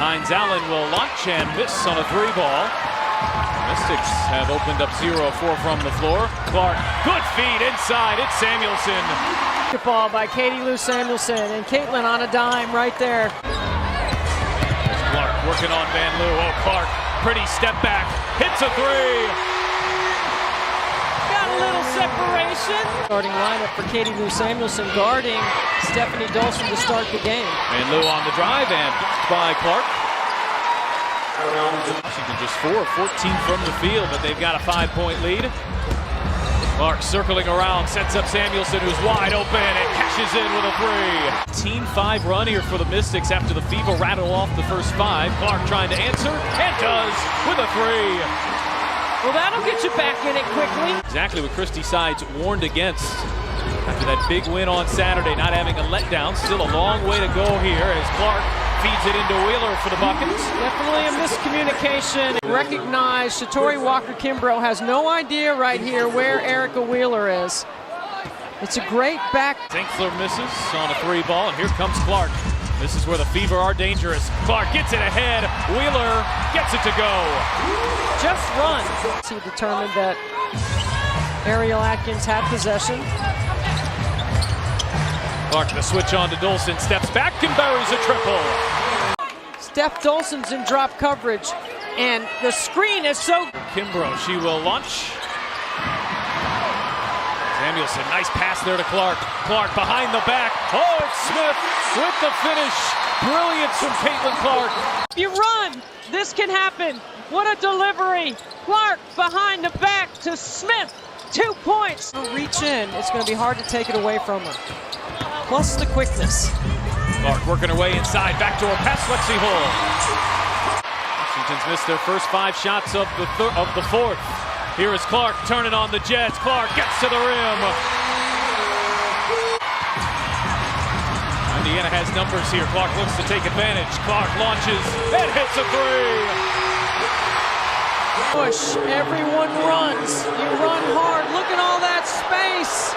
Hines Allen will launch and miss on a three ball. Mystics have opened up 0-4 from the floor. Clark, good feed inside. It's Samuelson. Good ball by Katie Lou Samuelson, and Caitlin on a dime right there. There's Clark working on Van Loo. Oh, Clark, pretty step back, hits a three. Got a little separation. Starting lineup for Katie Lou Samuelson guarding Stephanie Dolson to start the game. Van Loo on the drive and blocked by Clark. Washington just 4 of 14 from the field, but they've got a 5-point lead. Clark circling around, sets up Samuelson, who's wide open, and cashes in with a three. Team 5 run here for the Mystics after the Fever rattle off the first 5. Clark trying to answer, and does, with a three. Well, that'll get you back in it quickly. Exactly what Christy Sides warned against after that big win on Saturday, not having a letdown. Still a long way to go here as Clark feeds it into Wheeler for the buckets. Definitely a miscommunication. Recognize Shatori Walker-Kimbrough has no idea right here where Erica Wheeler is. It's a great back. Zinkler misses on a three ball, and here comes Clark. This is where the Fever are dangerous. Clark gets it ahead. Wheeler gets it to go. Just run. He determined that Ariel Atkins had possession. Clark the switch on to Dolson, steps back and buries a triple. Steph Dolson's in drop coverage, and the screen is so... Kimbrough, she will launch. Samuelson, nice pass there to Clark. Clark behind the back. Oh, it's Smith with the finish. Brilliance from Caitlin Clark. You run, this can happen. What a delivery. Clark behind the back to Smith. 2 points. Reach in, it's going to be hard to take it away from her. Plus the quickness. Clark working her way inside, backdoor pass, Lexi Hull. Washington's missed their first 5 shots of the fourth. Here is Clark turning on the Jets. Clark gets to the rim. Indiana has numbers here. Clark looks to take advantage. Clark launches and hits a three. Push, everyone runs. You run hard. Look at all that space.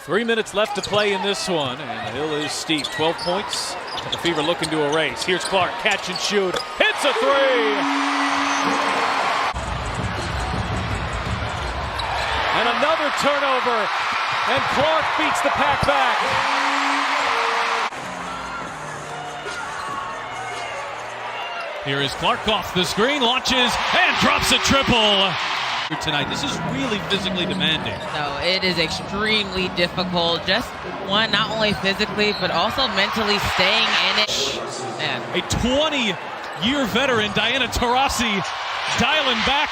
3 minutes left to play in this one, and the hill is steep. 12 points, and the Fever looking to erase. Here's Clark, catch and shoot, hits a three! And another turnover, and Clark beats the pack back. Here is Clark off the screen, launches, and drops a triple. Tonight, this is really physically demanding. No, it is extremely difficult. Just one, not only physically, but also mentally staying in it. Man. A 20-year veteran, Diana Taurasi, dialing back,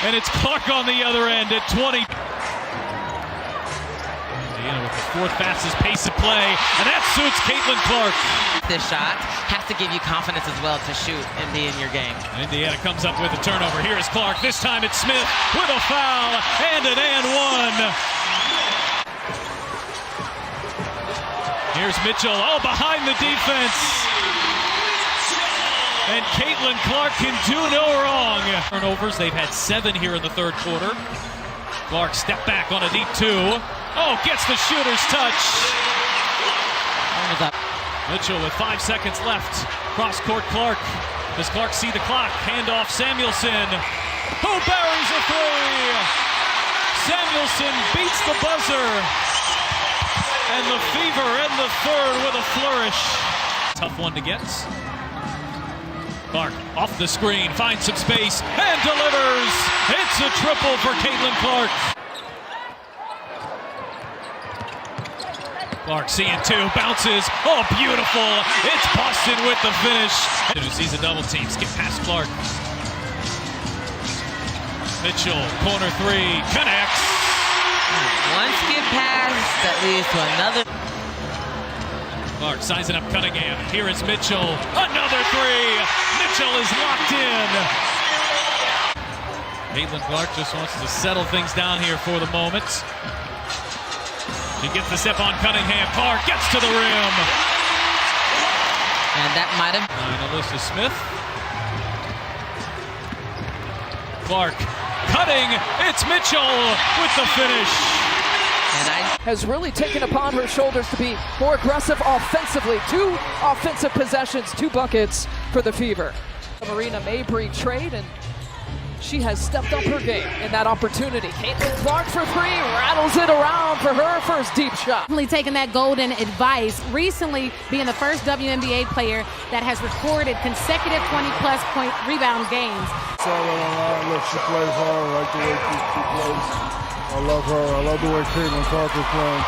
and it's Clark on the other end at 20. Indiana with the 4th fastest pace of play, and that suits Caitlin Clark. This shot has to give you confidence as well to shoot and be in your game. Indiana comes up with a turnover. Here is Clark. This time it's Smith with a foul and an and one. Here's Mitchell. Oh, behind the defense. And Caitlin Clark can do no wrong. Turnovers. They've had 7 here in the third quarter. Clark step back on a deep 2. Oh, gets the shooter's touch. Mitchell with 5 seconds left. Cross court Clark. Does Clark see the clock? Handoff Samuelson. Who buries a three? Samuelson beats the buzzer. And the Fever in the third with a flourish. Tough one to get. Clark off the screen, finds some space, and delivers. It's a triple for Caitlin Clark. Clark seeing 2, bounces, oh beautiful, it's Boston with the finish. Who sees a double team, skip past Clark. Mitchell, corner 3, connects. One skip pass that leads to another. Clark sizing up Cunningham, here is Mitchell, another 3, Mitchell is locked in. Caitlin Clark just wants to settle things down here for the moment. He gets the step on Cunningham. Clark gets to the rim. And that might have... Alyssa Smith. Clark cutting. It's Mitchell with the finish. has really taken upon her shoulders to be more aggressive offensively. 2 offensive possessions, 2 buckets for the Fever. Marina Mabry trade, and she has stepped up her game in that opportunity. Caitlin Clark for 3, rattles it around for her first deep shot. Definitely taking that golden advice. Recently being the first WNBA player that has recorded consecutive 20-plus point rebound games. Saw her online. Look, she plays hard. I like the way she plays. I love her. I love the way Caitlin Clark is playing.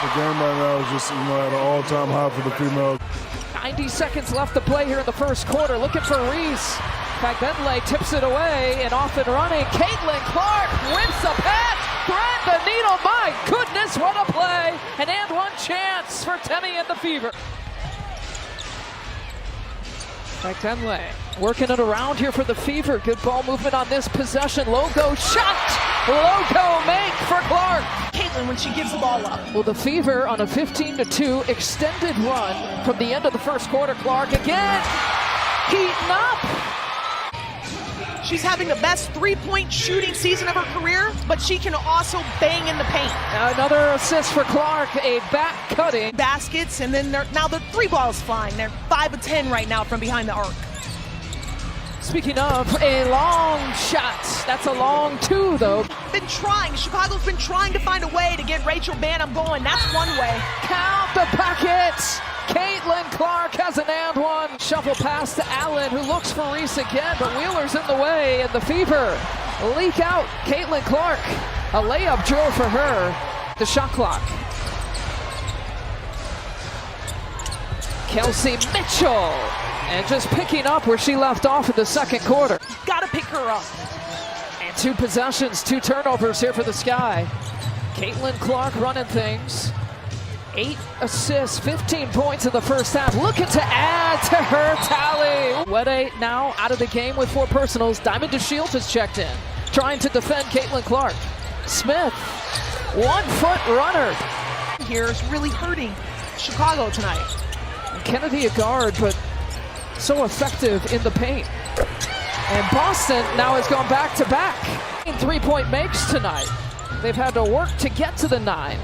The game right now is just, at an all-time high for the females. 90 seconds left to play here in the first quarter. Looking for Reese. Fagbenle tips it away and off and running. Caitlin Clark whips a pass, thread the needle. My goodness, what a play! An and one chance for Temi and the Fever. Fagbenle working it around here for the Fever. Good ball movement on this possession. Logo shot. Logo make for Clark. Caitlin when she gives the ball up. Well, the Fever on a 15-2 extended run from the end of the first quarter. Clark again heating up. She's having the best three-point shooting season of her career, but she can also bang in the paint. Another assist for Clark, a back cutting. Baskets, and then now the 3 balls flying. They're 5 of 10 right now from behind the arc. Speaking of a long shot, that's a long 2 though. Chicago's been trying to find a way to get Rachel Banham going. That's one way. Count the packets. Caitlin Clark has an and one. Shuffle pass to Allen, who looks for Reese again, but Wheeler's in the way, and the Fever leak out. Caitlin Clark, a layup drill for her. The shot clock. Kelsey Mitchell, and just picking up where she left off in the second quarter. Gotta pick her up. And 2 possessions, 2 turnovers here for the Sky. Caitlin Clark running things. 8 assists, 15 points in the first half. Looking to add to her tally. Wede now out of the game with 4 personals. Diamond DeShields has checked in, trying to defend Caitlin Clark. Smith, 1-foot runner. Here's really hurting Chicago tonight. And Kennedy a guard, but so effective in the paint. And Boston now has gone back-to-back. 3-point makes tonight. They've had to work to get to the 9.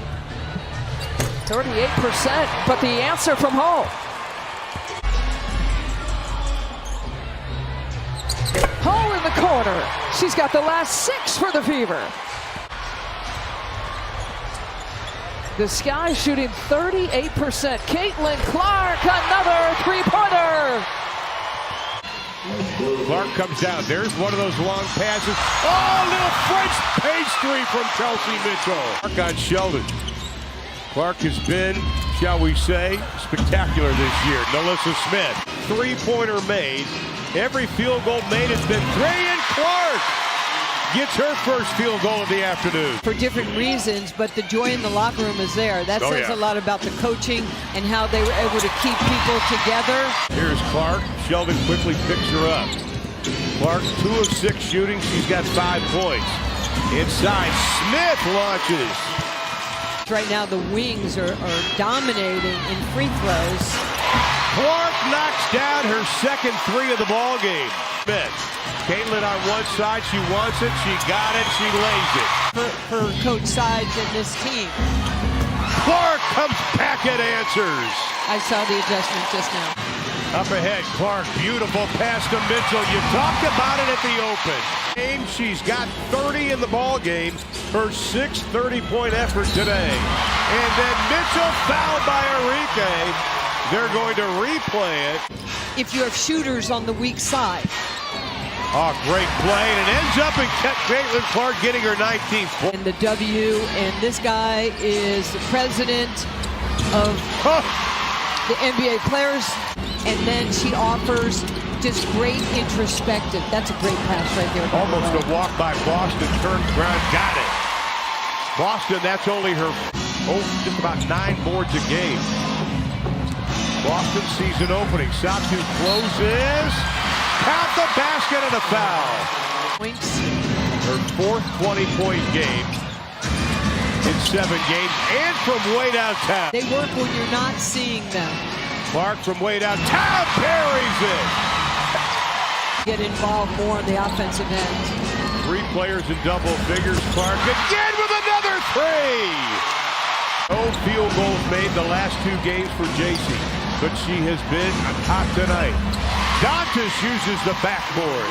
38%, but the answer from home. Hole in the corner. She's got the last 6 for the Fever. The Sky shooting 38%. Caitlin Clark, another 3-pointer. Clark comes down. There's one of those long passes. Oh, little French pastry from Kelsey Mitchell. Clark on Sheldon. Clark has been, shall we say, spectacular this year. Nalissa Smith, 3-pointer made. Every field goal made has been 3, and Clark gets her first field goal of the afternoon. For different reasons, but the joy in the locker room is there. That says a lot about the coaching and how they were able to keep people together. Here's Clark. Sheldon quickly picks her up. Clark, 2 of 6 shooting. She's got 5 points. Inside, Smith launches. Right now, the Wings are dominating in free throws. Clark knocks down her second 3 of the ball game. Smith, Caitlin on one side, she wants it, she got it, she lays it. For Coach Sides and this team. Clark comes back and answers. I saw the adjustment just now. Up ahead, Clark, beautiful pass to Mitchell. You talked about it at the open. She's got 30 in the ball game, her 6th 30-point effort today. And then Mitchell fouled by Enrique. They're going to replay it. If you have shooters on the weak side. Oh, great play, and it ends up in Caitlin Clark getting her 19th point. And the W, and this guy is the president of the NBA players, and then she offers just great introspective. That's a great pass right there. Almost a walk by Boston, turned around, got it. Boston, that's only her, just about 9 boards a game. Boston season opening. Satu closes. Count the basket and a foul. Her 4th 20-point game in 7 games, and from way downtown. They work when you're not seeing them. Clark from way downtown parries it. Get involved more on the offensive end. 3 players in double figures. Clark again with another 3. No field goals made the last 2 games for JC, but she has been hot tonight. Dantas uses the backboard.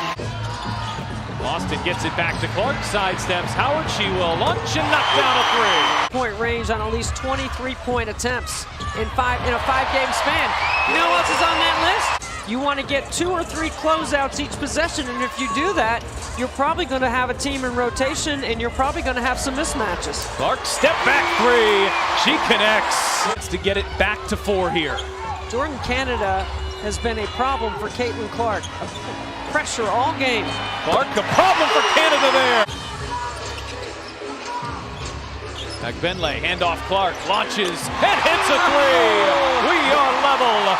Boston gets it back to Clark, sidesteps Howard. She will launch and knock down a 3-point range on at least 23 point attempts in a 5-game span. You know what else is on that list? You want to get 2 or 3 closeouts each possession, and if you do that, you're probably going to have a team in rotation, and you're probably going to have some mismatches. Clark, step back 3. She connects to get it back to 4 here. Jordan Canada has been a problem for Caitlin Clark. Pressure all game. Clark, a problem for Canada there. McBenley, handoff Clark, launches and hits a 3. We are level.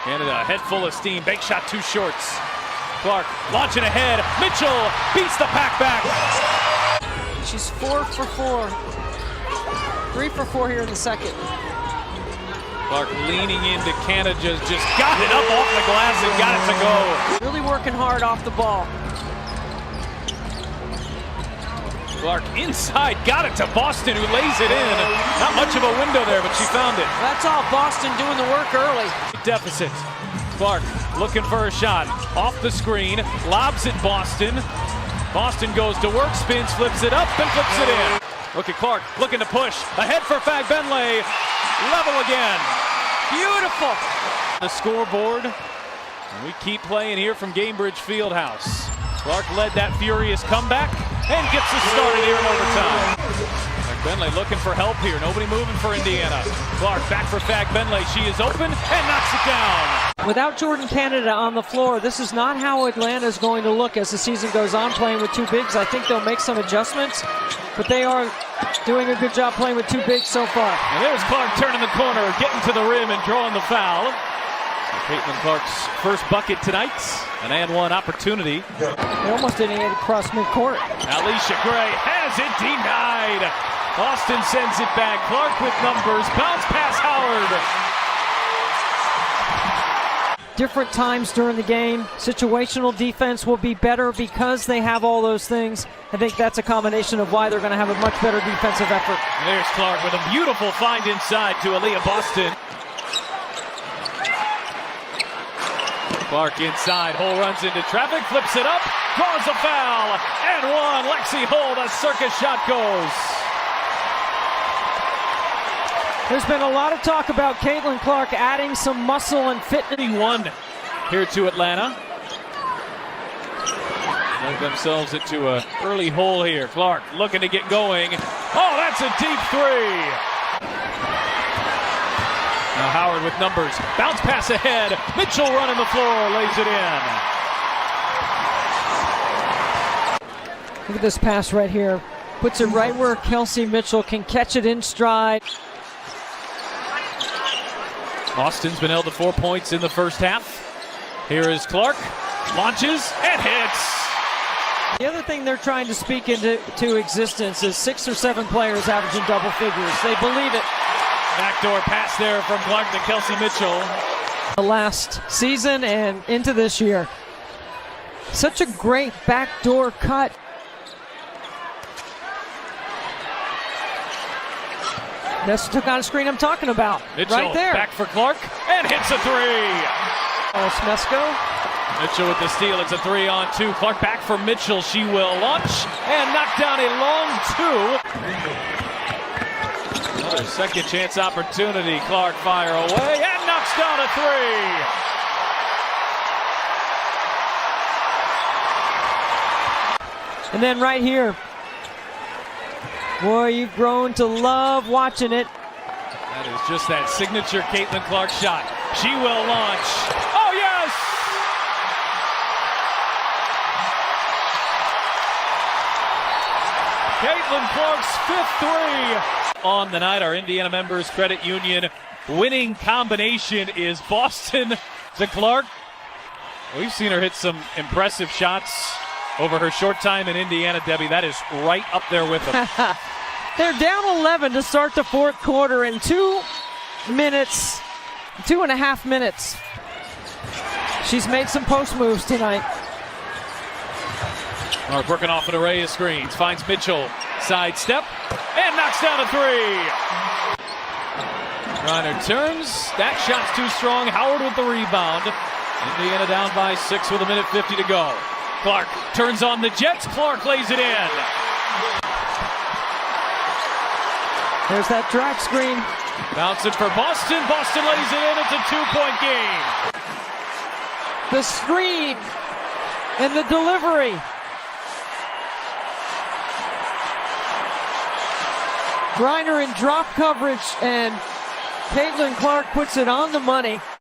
Canada, head full of steam, bank shot too shorts. Clark launching ahead. Mitchell beats the pack back. She's 4 for 4. 3 for 4 here in the second. Clark leaning into Canada, just got it up off the glass and got it to go. Really working hard off the ball. Clark inside, got it to Boston, who lays it in. Not much of a window there, but she found it. That's all Boston doing the work early. Deficit. Clark looking for a shot. Off the screen, lobs it Boston. Boston goes to work, spins, flips it up, and flips it in. Look at Clark, looking to push. Ahead for Fagbenle. Level again. Beautiful. The scoreboard. And we keep playing here from Gainbridge Fieldhouse. Clark led that furious comeback and gets us started here in overtime. Fagbenle looking for help here. Nobody moving for Indiana. Clark back for Fagbenle. She is open and knocks it down. Without Jordan Canada on the floor, this is not how Atlanta is going to look as the season goes on, playing with 2 bigs. I think they'll make some adjustments, but they are doing a good job playing with 2 bigs so far. And there's Clark turning the corner, getting to the rim and drawing the foul. So Caitlin Clark's first bucket tonight, an and 1 opportunity. They almost didn't get across midcourt. Alicia Gray has it denied. Boston sends it back. Clark with numbers. Bounce pass Howard. Different times during the game. Situational defense will be better because they have all those things. I think that's a combination of why they're going to have a much better defensive effort. And there's Clark with a beautiful find inside to Aaliyah Boston. Clark inside, Hull runs into traffic, flips it up, draws a foul, and 1. Lexi Hull, the circus shot goes. There's been a lot of talk about Caitlin Clark adding some muscle and fitness. 1 here to Atlanta. Dug themselves into an early hole here. Clark looking to get going. Oh, that's a deep 3. Now Howard with numbers. Bounce pass ahead. Mitchell running the floor, lays it in. Look at this pass right here. Puts it right where Kelsey Mitchell can catch it in stride. Boston's been held to 4 points in the first half. Here is Clark. Launches and hits. The other thing they're trying to speak into existence is 6 or 7 players averaging double figures. They believe it. Backdoor pass there from Clark to Kelsey Mitchell. The last season and into this year. Such a great backdoor cut. That's took on a screen I'm talking about. Mitchell right there. Back for Clark and hits a 3. Smesko. Mitchell with the steal. It's a 3-on-2. Clark back for Mitchell. She will launch and knock down a long 2. Another second chance opportunity. Clark fire away and knocks down a 3. And then right here. Boy, you've grown to love watching it. That is just that signature Caitlin Clark shot. She will launch. Oh, yes! Caitlin Clark's 5th 3. On the night, our Indiana Members Credit Union winning combination is Boston to Clark. We've seen her hit some impressive shots over her short time in Indiana, Debbie. That is right up there with them. They're down 11 to start the 4th quarter in 2.5 minutes. She's made some post moves tonight. Clark working off an array of screens. Finds Mitchell. Sidestep. and knocks down a three. Griner turns. That shot's too strong. Howard with the rebound. Indiana down by 6 with 1:50 to go. Clark turns on the Jets. Clark lays it in. There's that drag screen. Bounce it for Boston. Boston lays it in. It's a 2-point game. The screen and the delivery. Griner in drop coverage, and Caitlin Clark puts it on the money.